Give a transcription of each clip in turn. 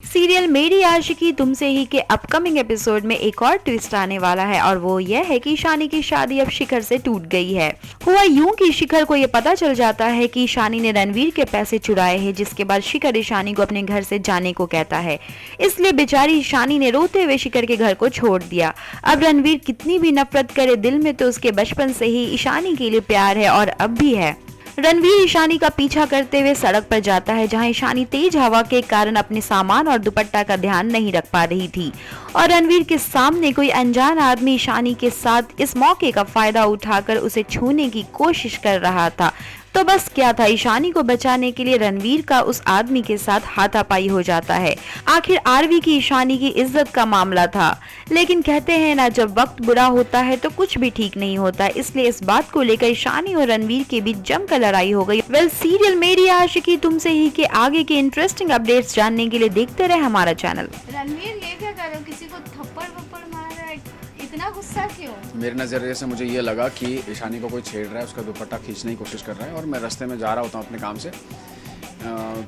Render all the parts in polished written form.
Serial मेरी आशिकी तुमसे ही के अपकमिंग एपिसोड में एक और ट्विस्ट आने वाला है और वो यह है कि शानी की शादी अब शिखर से टूट गई है। हुआ यूं कि शिखर को ये पता चल जाता है कि शानी ने रणवीर के पैसे चुराए हैं, जिसके बाद शिखर ईशानी को अपने घर से जाने को कहता है। इसलिए बेचारी ईशानी ने रोते हुए शिखर के घर को छोड़ दिया। अब रणवीर कितनी भी नफरत करे, दिल में तो उसके बचपन से ही ईशानी के लिए प्यार है और अब भी है। रणवीर ईशानी का पीछा करते हुए सड़क पर जाता है, जहां ईशानी तेज हवा के कारण अपने सामान और दुपट्टा का ध्यान नहीं रख पा रही थी और रणवीर के सामने कोई अनजान आदमी ईशानी के साथ इस मौके का फायदा उठाकर उसे छूने की कोशिश कर रहा था। तो बस क्या था, ईशानी को बचाने के लिए रणवीर का उस आदमी के साथ हाथापाई हो जाता है। आखिर आरवी की ईशानी की इज्जत का मामला था, लेकिन कहते हैं ना, जब वक्त बुरा होता है तो कुछ भी ठीक नहीं होता। इसलिए इस बात को लेकर ईशानी और रणवीर के बीच जमकर लड़ाई हो गई। सीरियल मेरी आशिकी तुमसे ही के आगे के इंटरेस्टिंग अपडेट्स जानने के लिए देखते रहे हमारा चैनल। रणवीर ये क्या कर रहे हो, किसी को थप्पड़ वप्पड़ मार रहा है, इतना गुस्सा क्यों? मेरे नज़रिए से मुझे ये लगा कि ईशानी को कोई छेड़ रहा है, उसका दुपट्टा खींचने की कोशिश कर रहा है और मैं रास्ते में जा रहा होता हूँ अपने काम से,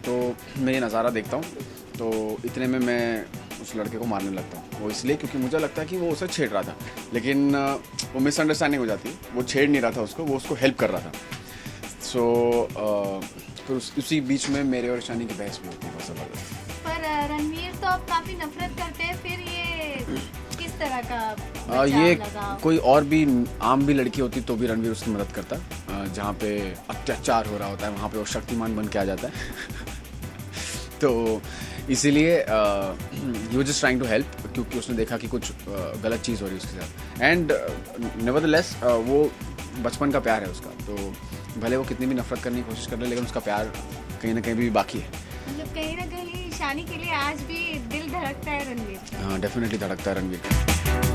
तो मैं ये नज़ारा देखता हूँ, तो इतने में मैं उस लड़के को मारने लगता हूँ। वो इसलिए क्योंकि मुझे लगता है कि वो उसे छेड़ रहा था, लेकिन वो मिसअंडरस्टैंडिंग हो जाती। वो छेड़ नहीं रहा था उसको, वो उसको हेल्प कर रहा था। फिर उसी बीच में मेरे और ईशानी की बहस भी होती है बहुत ज़बरदस्त। पर रणवीर तो अब काफी नफरत करते हैं, फिर ये किस तरह का ये लगा? कोई और भी आम भी लड़की होती तो भी रणवीर उसकी मदद करता। जहाँ पे अत्याचार हो रहा होता है वहाँ पे वो शक्तिमान बन के आ जाता है तो इसीलिए he was just trying to help, क्योंकि उसने देखा कि कुछ गलत चीज़ हो रही है उसके साथ। एंड नेवरदलेस वो बचपन का प्यार है उसका, तो भले वो कितनी भी नफरत करने की कोशिश कर रहे लेकिन उसका प्यार कहीं ना कहीं भी बाकी है। मतलब कहीं ना कहीं ईशानी के लिए आज भी दिल धड़कता है रणवीर का। हाँ, डेफिनेटली धड़कता है रणवीर का।